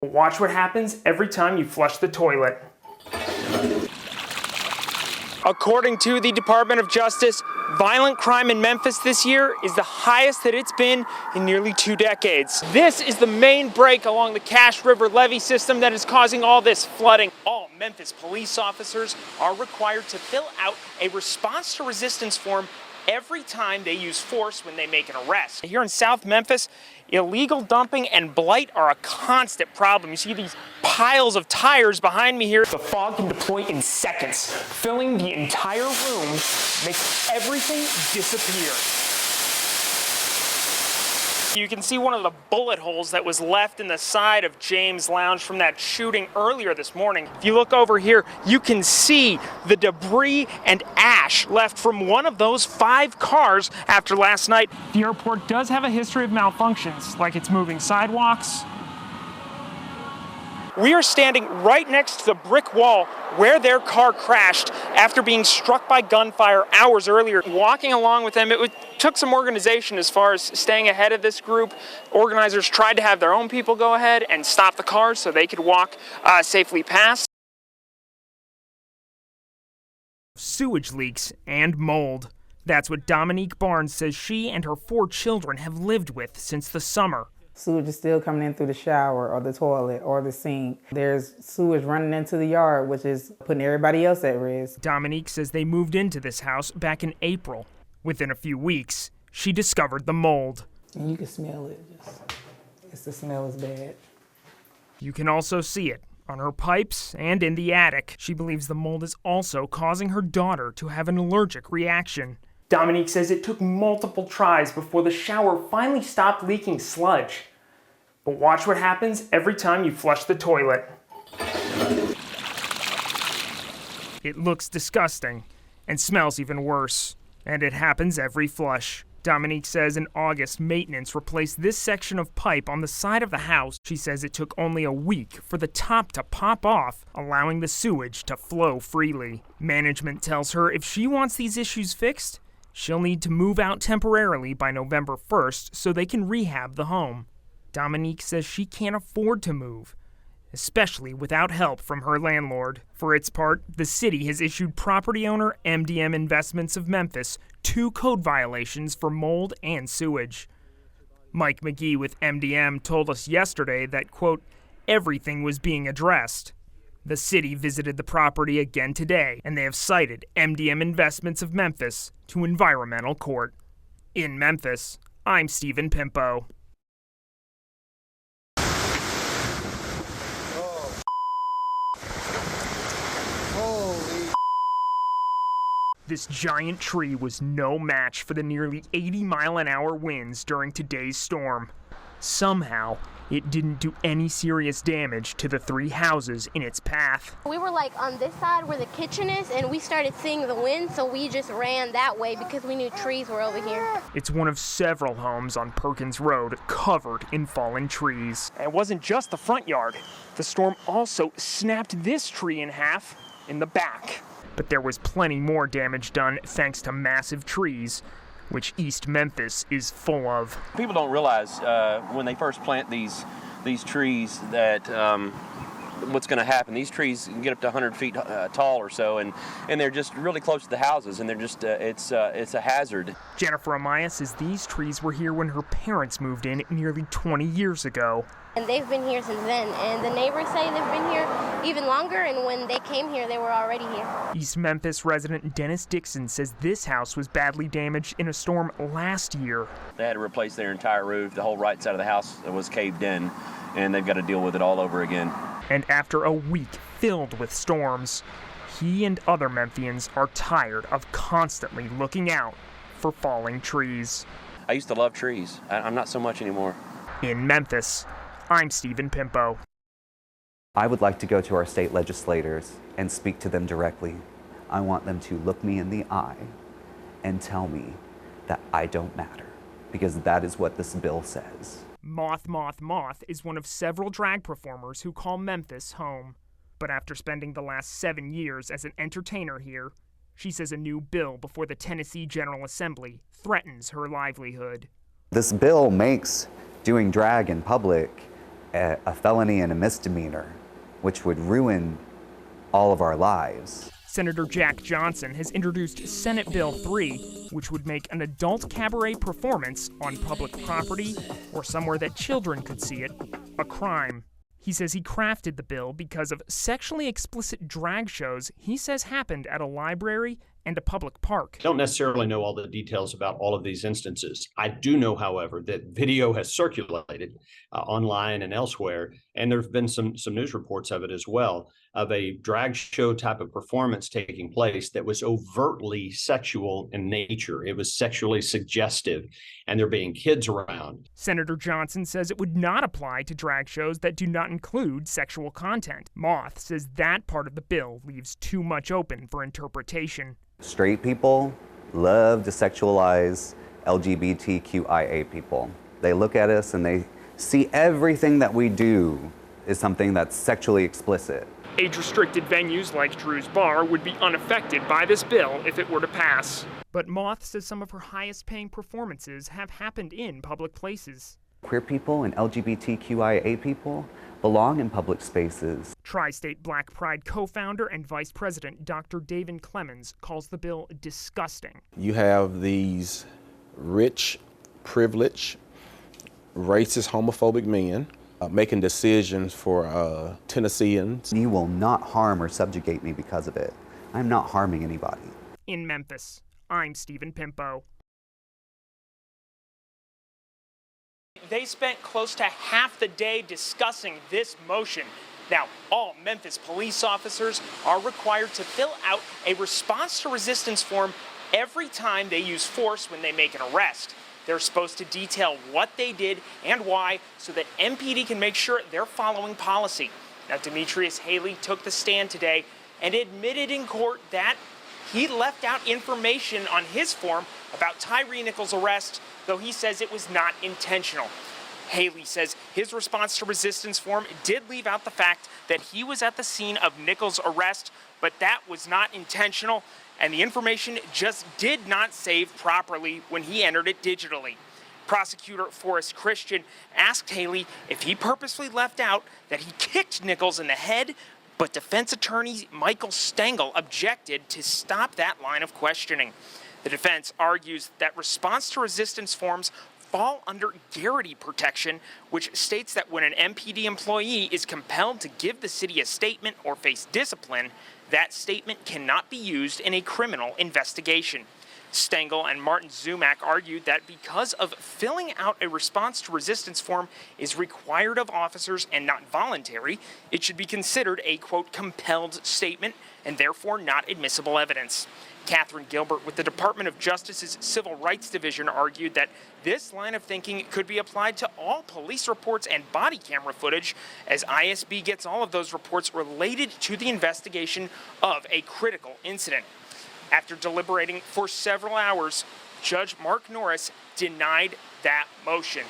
Watch what happens every time you flush the toilet. According to the Department of Justice, violent crime in Memphis this year is the highest that it's been in nearly 2 decades. This is the main break along the Cache River levee system that is causing all this flooding. All Memphis police officers are required to fill out a response to resistance form every time they use force when they make an arrest. Here in South Memphis, illegal dumping and blight are a constant problem. You see these piles of tires behind me here. The fog can deploy in seconds, filling the entire room, makes everything disappear. You can see one of the bullet holes that was left in the side of James' Lounge from that shooting earlier this morning. If you look over here, you can see the debris and ash left from one of those 5 cars after last night. The airport does have a history of malfunctions, like it's moving sidewalks. We are standing right next to the brick wall where their car crashed after being struck by gunfire hours earlier. Walking along with them, it took some organization as far as staying ahead of this group. Organizers tried to have their own people go ahead and stop the cars so they could walk safely past. Sewage leaks and mold. That's what Dominique Barnes says she and her 4 children have lived with since the summer. Sewage is still coming in through the shower or the toilet or the sink. There's sewage running into the yard, which is putting everybody else at risk. Dominique says they moved into this house back in April. Within a few weeks, she discovered the mold. And you can smell it. The smell is bad. You can also see it on her pipes and in the attic. She believes the mold is also causing her daughter to have an allergic reaction. Dominique says it took multiple tries before the shower finally stopped leaking sludge. But watch what happens every time you flush the toilet. It looks disgusting and smells even worse. And it happens every flush. Dominique says in August, maintenance replaced this section of pipe on the side of the house. She says it took only a week for the top to pop off, allowing the sewage to flow freely. Management tells her if she wants these issues fixed, she'll need to move out temporarily by November 1st so they can rehab the home. Dominique says she can't afford to move, especially without help from her landlord. For its part, the city has issued property owner MDM Investments of Memphis 2 code violations for mold and sewage. Mike McGee with MDM told us yesterday that, quote, everything was being addressed. The city visited the property again today, and they have cited MDM Investments of Memphis to environmental court. In Memphis, I'm Stephen Pimpo. This giant tree was no match for the nearly 80-mile-an-hour winds during today's storm. Somehow, it didn't do any serious damage to the 3 houses in its path. We were like on this side where the kitchen is, and we started seeing the wind, so we just ran that way because we knew trees were over here. It's one of several homes on Perkins Road covered in fallen trees. And it wasn't just the front yard. The storm also snapped this tree in half in the back. But there was plenty more damage done thanks to massive trees, which East Memphis is full of. People don't realize when they first plant these trees that what's going to happen. These trees can get up to 100 feet tall or so, and they're just really close to the houses, and they're just it's a hazard. Jennifer Amaya says these trees were here when her parents moved in nearly 20 years ago. And they've been here since then, and the neighbors say they've been here even longer, and when they came here, they were already here. East Memphis resident Dennis Dixon says this house was badly damaged in a storm last year. They had to replace their entire roof. The whole right side of the house was caved in, and they've got to deal with it all over again. And after a week filled with storms, he and other Memphians are tired of constantly looking out for falling trees. I used to love trees. I'm not so much anymore. In Memphis, I'm Stephen Pimpo. I would like to go to our state legislators and speak to them directly. I want them to look me in the eye and tell me that I don't matter, because that is what this bill says. Moth Moth Moth is one of several drag performers who call Memphis home. But after spending the last 7 years as an entertainer here, she says a new bill before the Tennessee General Assembly threatens her livelihood. This bill makes doing drag in public a felony and a misdemeanor, which would ruin all of our lives. Senator Jack Johnson has introduced Senate Bill 3, which would make an adult cabaret performance on public property or somewhere that children could see it a crime. He says he crafted the bill because of sexually explicit drag shows he says happened at a library and a public park. I don't necessarily know all the details about all of these instances. I do know, however, that video has circulated online and elsewhere, and there have been some news reports of it as well, of a drag show type of performance taking place that was overtly sexual in nature. It was sexually suggestive, and there being kids around. Senator Johnson says it would not apply to drag shows that do not include sexual content. Moth says that part of the bill leaves too much open for interpretation. Straight people love to sexualize LGBTQIA people. They look at us and they see everything that we do is something that's sexually explicit. Age-restricted venues like Drew's Bar would be unaffected by this bill if it were to pass. But Moth says some of her highest-paying performances have happened in public places. Queer people and LGBTQIA people belong in public spaces. Tri-State Black Pride co-founder and vice president Dr. David Clemens calls the bill disgusting. You have these rich, privileged, racist, homophobic men making decisions for Tennesseans. You will not harm or subjugate me because of it. I'm not harming anybody. In Memphis, I'm Stephen Pimpo. They spent close to half the day discussing this motion. Now, all Memphis police officers are required to fill out a response to resistance form every time they use force when they make an arrest. They're supposed to detail what they did and why so that MPD can make sure they're following policy. Now, Demetrius Haley took the stand today and admitted in court that he left out information on his form about Tyree Nichols' arrest, though he says it was not intentional. Haley says his response to resistance form did leave out the fact that he was at the scene of Nichols' arrest, but that was not intentional, and the information just did not save properly when he entered it digitally. Prosecutor Forrest Christian asked Haley if he purposely left out that he kicked Nichols in the head, but defense attorney Michael Stengel objected to stop that line of questioning. The defense argues that response to resistance forms fall under garrity protection, which states that when an MPD employee is compelled to give the city a statement or face discipline, that statement cannot be used in a criminal investigation. Stengel and Martin Zumak argued that because of filling out a response to resistance form is required of officers and not voluntary, it should be considered a, quote, compelled statement and therefore not admissible evidence. Catherine Gilbert with the Department of Justice's Civil Rights Division argued that this line of thinking could be applied to all police reports and body camera footage, as ISB gets all of those reports related to the investigation of a critical incident. After deliberating for several hours, Judge Mark Norris denied that motion.